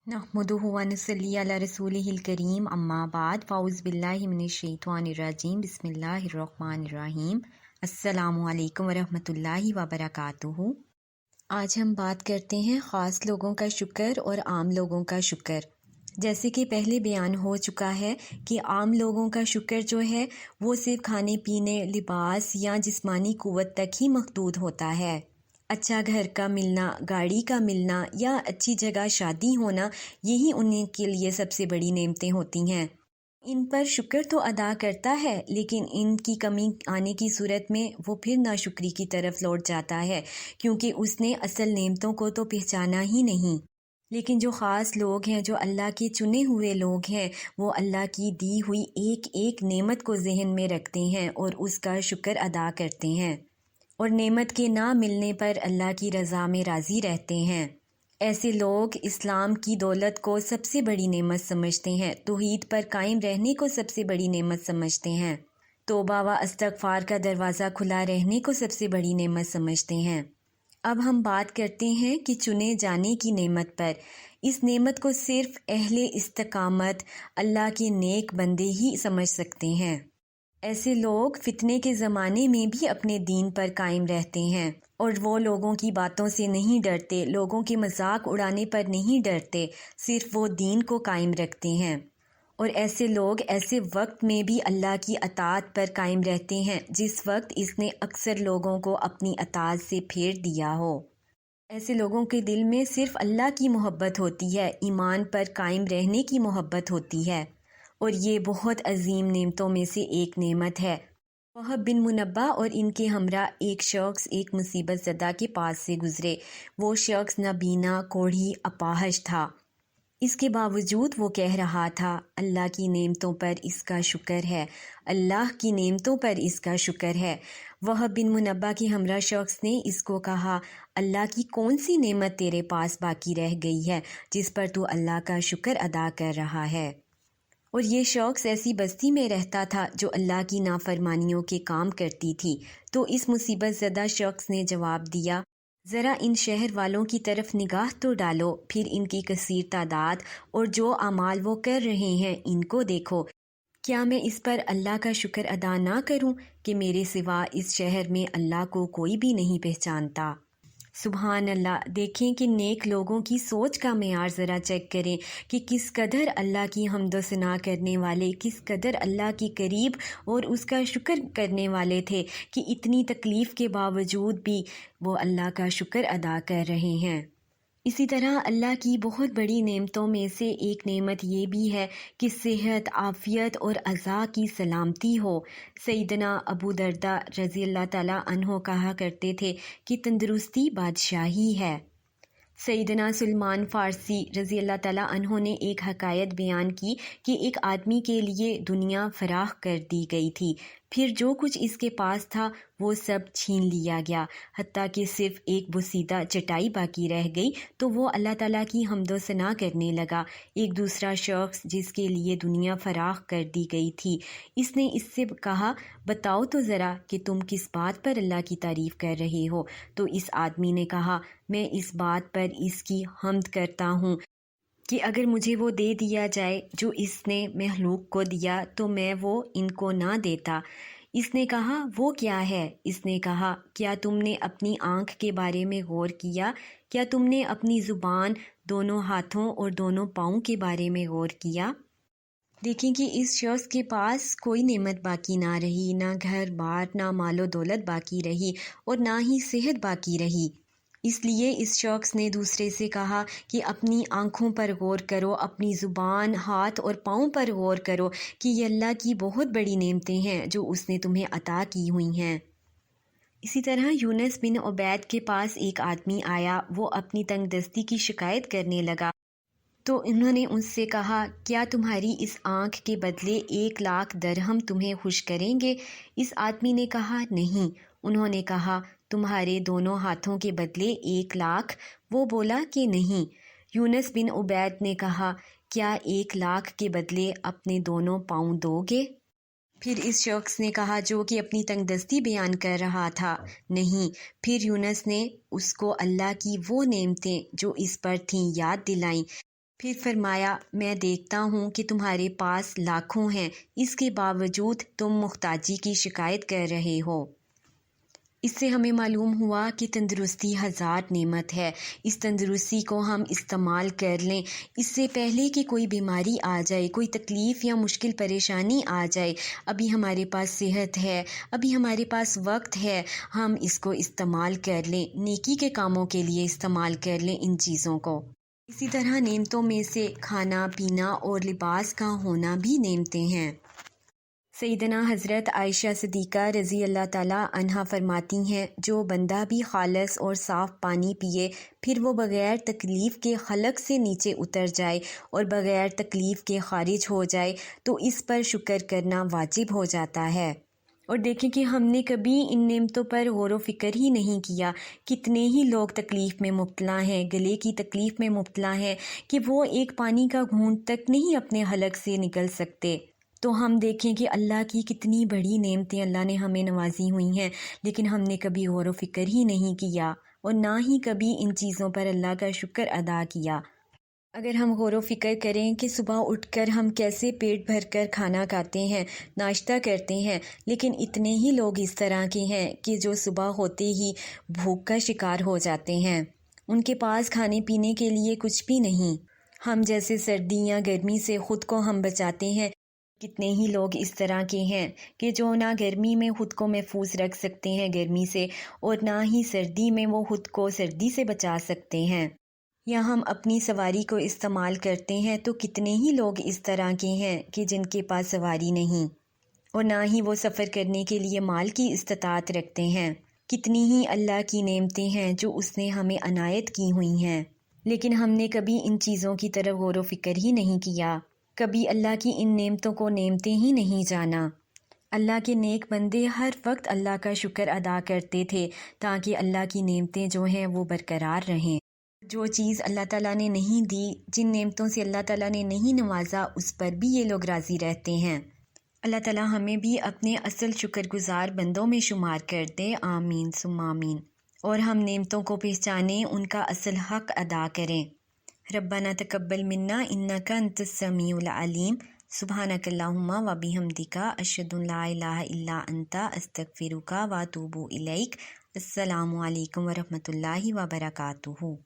नहमदुहु व नसल्ली अला रसूलिहिल करीम अम्मा बाद फ़ाउज़ बिल्लाहि मिनश शैतानिर रजीम बिस्मिल्लाहिर रहमानिर रहीम अस्सलामु अलैकुम व रहमतुल्लाहि व बरकातुहू। आज हम बात करते हैं ख़ास लोगों का शुक्र और आम लोगों का शुक्र। जैसे कि पहले बयान हो चुका है कि आम लोगों का शुक्र जो है वो सिर्फ खाने पीने, लिबास या जिस्मानी क़ुव्वत तक ही महदूद होता है। अच्छा घर का मिलना, गाड़ी का मिलना या अच्छी जगह शादी होना, यही उन्हीं के लिए सबसे बड़ी नेमतें होती हैं। इन पर शुक्र तो अदा करता है, लेकिन इनकी कमी आने की सूरत में वो फिर नाशुक्री की तरफ लौट जाता है, क्योंकि उसने असल नेमतों को तो पहचाना ही नहीं। लेकिन जो ख़ास लोग हैं, जो अल्लाह के चुने हुए लोग हैं, वो अल्लाह की दी हुई एक एक नेमत को जहन में रखते हैं और उसका शुक्र अदा करते हैं, और नेमत के ना मिलने पर अल्लाह की रज़ा में राज़ी रहते हैं। ऐसे लोग इस्लाम की दौलत को सबसे बड़ी नेमत समझते हैं, तौहीद पर कायम रहने को सबसे बड़ी नेमत समझते हैं, तौबा व इस्तग़फ़ार का दरवाज़ा खुला रहने को सबसे बड़ी नेमत समझते हैं। अब हम बात करते हैं कि चुने जाने की नेमत पर। इस नेमत को सिर्फ़ अहले इस्तिक़ामत, अल्लाह के नेक बंदे ही समझ सकते हैं। ऐसे लोग फितने के ज़माने में भी अपने दीन पर कायम रहते हैं, और वो लोगों की बातों से नहीं डरते, लोगों के मजाक उड़ाने पर नहीं डरते, सिर्फ वो दीन को कायम रखते हैं। और ऐसे लोग ऐसे वक्त में भी अल्लाह की अताअत पर कायम रहते हैं जिस वक्त इसने अक्सर लोगों को अपनी अताअत से फेर दिया हो। ऐसे लोगों के दिल में सिर्फ अल्लाह की मोहब्बत होती है, ईमान पर कायम रहने की मोहब्बत होती है, और ये बहुत अजीम नेमतों में से एक नेमत है। वहब बिन मुनब्बा और इनके हमरा एक शख्स एक मुसीबत ज़दा के पास से गुज़रे। वो शख्स नाबीना, कोढ़ी, अपाहज था। इसके बावजूद वो कह रहा था, अल्लाह की नेमतों पर इसका शुक्र है, अल्लाह की नेमतों पर इसका शुक्र है। वहब बिन मुनब्बा के हमरा शख्स ने इसको कहा, अल्लाह की कौन सी नेमत तेरे पास बाकी रह गई है जिस पर तू अल्लाह का शुक्र अदा कर रहा है। और ये शख्स ऐसी बस्ती में रहता था जो अल्लाह की नाफरमानियों के काम करती थी। तो इस मुसीबत ज़दा शख्स ने जवाब दिया, ज़रा इन शहर वालों की तरफ निगाह तो डालो, फिर इनकी कसीर तादाद और जो अमाल वो कर रहे हैं इनको देखो। क्या मैं इस पर अल्लाह का शुक्र अदा ना करूं कि मेरे सिवा इस शहर में अल्लाह को कोई भी नहीं पहचानता। सुभान अल्लाह। देखें कि नेक लोगों की सोच का मेयार ज़रा चेक करें कि किस कदर अल्लाह की हम्द सना करने वाले, किस कदर अल्लाह के करीब और उसका शुक्र करने वाले थे कि इतनी तकलीफ़ के बावजूद भी वो अल्लाह का शुक्र अदा कर रहे हैं। इसी तरह अल्लाह की बहुत बड़ी नेमतों में से एक नेमत ये भी है कि सेहत, आफ़ियत और अज़ा की सलामती हो। सैयदना अबू दरदा रज़ी अल्लाह ताला अन्हो कहा करते थे कि तंदुरुस्ती बादशाही है। सैयदना सुलेमान फ़ारसी रज़ी अल्लाह ताला अन्हो ने एक हकायत बयान की कि एक आदमी के लिए दुनिया फराह कर दी गई थी, फिर जो कुछ इसके पास था वो सब छीन लिया गया, हत्ता कि सिर्फ एक बुसीदा चटाई बाकी रह गई। तो वो अल्लाह ताला की हम्दो सना करने लगा। एक दूसरा शख्स जिसके लिए दुनिया फराह कर दी गई थी, इसने इससे कहा, बताओ तो ज़रा कि तुम किस बात पर अल्लाह की तारीफ़ कर रहे हो। तो इस आदमी ने कहा, मैं इस बात पर इसकी हम्द करता हूँ कि अगर मुझे वो दे दिया जाए जो इसने महलूक को दिया तो मैं वो इनको ना देता। इसने कहा, वो क्या है? इसने कहा, क्या तुमने अपनी आँख के बारे में गौर किया? क्या तुमने अपनी ज़ुबान, दोनों हाथों और दोनों पाँव के बारे में गौर किया? देखें कि इस शख्स के पास कोई नेमत बाकी ना रही, ना घर बार, ना मालो दौलत बाकी रही और ना ही सेहत बाकी रही। इसलिए इस शख्स ने दूसरे से कहा कि अपनी आँखों पर गौर करो, अपनी ज़ुबान, हाथ और पाँव पर गौर करो कि ये अल्लाह की बहुत बड़ी नेमतें हैं जो उसने तुम्हें अता की हुई हैं। इसी तरह यूनुस बिन उबैद के पास एक आदमी आया, वो अपनी तंगदस्ती की शिकायत करने लगा। तो उन्होंने उससे कहा, क्या तुम्हारी इस आँख के बदले 1,00,000 दरहम तुम्हें खुश करेंगे? इस आदमी ने कहा, नहीं। उन्होंने कहा, तुम्हारे दोनों हाथों के बदले 1,00,000? वो बोला कि नहीं। यूनुस बिन उबैद ने कहा, क्या 1,00,000 के बदले अपने दोनों पाँव दोगे? फिर इस शख्स ने कहा जो कि अपनी तंगदस्ती बयान कर रहा था, नहीं। फिर यूनुस ने उसको अल्लाह की वो नेमतें जो इस पर थीं याद दिलाईं। پھر فرمایا میں دیکھتا ہوں کہ تمہارے پاس لاکھوں ہیں، اس کے باوجود تم محتاجی کی شکایت کر رہے ہو۔ اس سے ہمیں معلوم ہوا کہ تندرستی ہزار نعمت ہے۔ اس تندرستی کو ہم استعمال کر لیں، اس سے پہلے کہ کوئی بیماری آ جائے، کوئی تکلیف یا مشکل پریشانی آ جائے، ابھی ہمارے پاس صحت ہے، ابھی ہمارے پاس وقت ہے، ہم اس کو استعمال کر لیں، نیکی کے کاموں کے لیے استعمال کر لیں ان چیزوں کو۔ اسی طرح نعمتوں میں سے کھانا پینا اور لباس کا ہونا بھی نعمتیں ہیں۔ سیدنا حضرت عائشہ صدیقہ رضی اللہ تعالیٰ عنہا فرماتی ہیں، جو بندہ بھی خالص اور صاف پانی پیے، پھر وہ بغیر تکلیف کے خلق سے نیچے اتر جائے اور بغیر تکلیف کے خارج ہو جائے تو اس پر شکر کرنا واجب ہو جاتا ہے۔ اور دیکھیں کہ ہم نے کبھی ان نعمتوں پر غور و فکر ہی نہیں کیا۔ کتنے ہی لوگ تکلیف میں مبتلا ہیں، گلے کی تکلیف میں مبتلا ہیں کہ وہ ایک پانی کا گھونٹ تک نہیں اپنے حلق سے نکل سکتے۔ تو ہم دیکھیں کہ اللہ کی کتنی بڑی نعمتیں اللہ نے ہمیں نوازی ہوئی ہیں، لیکن ہم نے کبھی غور و فکر ہی نہیں کیا اور نہ ہی کبھی ان چیزوں پر اللہ کا شکر ادا کیا۔ اگر ہم غور و فکر کریں کہ صبح اٹھ کر ہم کیسے پیٹ بھر کر کھانا کھاتے ہیں، ناشتہ کرتے ہیں، لیکن اتنے ہی لوگ اس طرح کے ہیں کہ جو صبح ہوتے ہی بھوک کا شکار ہو جاتے ہیں، ان کے پاس کھانے پینے کے لیے کچھ بھی نہیں۔ ہم جیسے سردی یا گرمی سے خود کو ہم بچاتے ہیں، کتنے ہی لوگ اس طرح کے ہیں کہ جو نہ گرمی میں خود کو محفوظ رکھ سکتے ہیں گرمی سے، اور نہ ہی سردی میں وہ خود کو سردی سے بچا سکتے ہیں۔ یا ہم اپنی سواری کو استعمال کرتے ہیں تو کتنے ہی لوگ اس طرح کے ہیں کہ جن کے پاس سواری نہیں اور نہ ہی وہ سفر کرنے کے لیے مال کی استطاعت رکھتے ہیں۔ کتنی ہی اللہ کی نعمتیں ہیں جو اس نے ہمیں عنایت کی ہوئی ہیں، لیکن ہم نے کبھی ان چیزوں کی طرف غور و فکر ہی نہیں کیا، کبھی اللہ کی ان نعمتوں کو نعمتیں ہی نہیں جانا۔ اللہ کے نیک بندے ہر وقت اللہ کا شکر ادا کرتے تھے تاکہ اللہ کی نعمتیں جو ہیں وہ برقرار رہیں۔ جو چیز اللہ تعالیٰ نے نہیں دی، جن نعمتوں سے اللہ تعالیٰ نے نہیں نوازا، اس پر بھی یہ لوگ راضی رہتے ہیں۔ اللہ تعالیٰ ہمیں بھی اپنے اصل شکر گزار بندوں میں شمار کر دے، آمین ثم آمین، اور ہم نعمتوں کو پہچانیں، ان کا اصل حق ادا کریں۔ ربنا تقبل منا انک انت السمیع العلیم، سبحانک اللہم و بحمدک، اشہد ان لا الہ الا انت، استغفرک و اتوب الیک۔ السلام علیکم ورحمۃ اللہ وبرکاتہ۔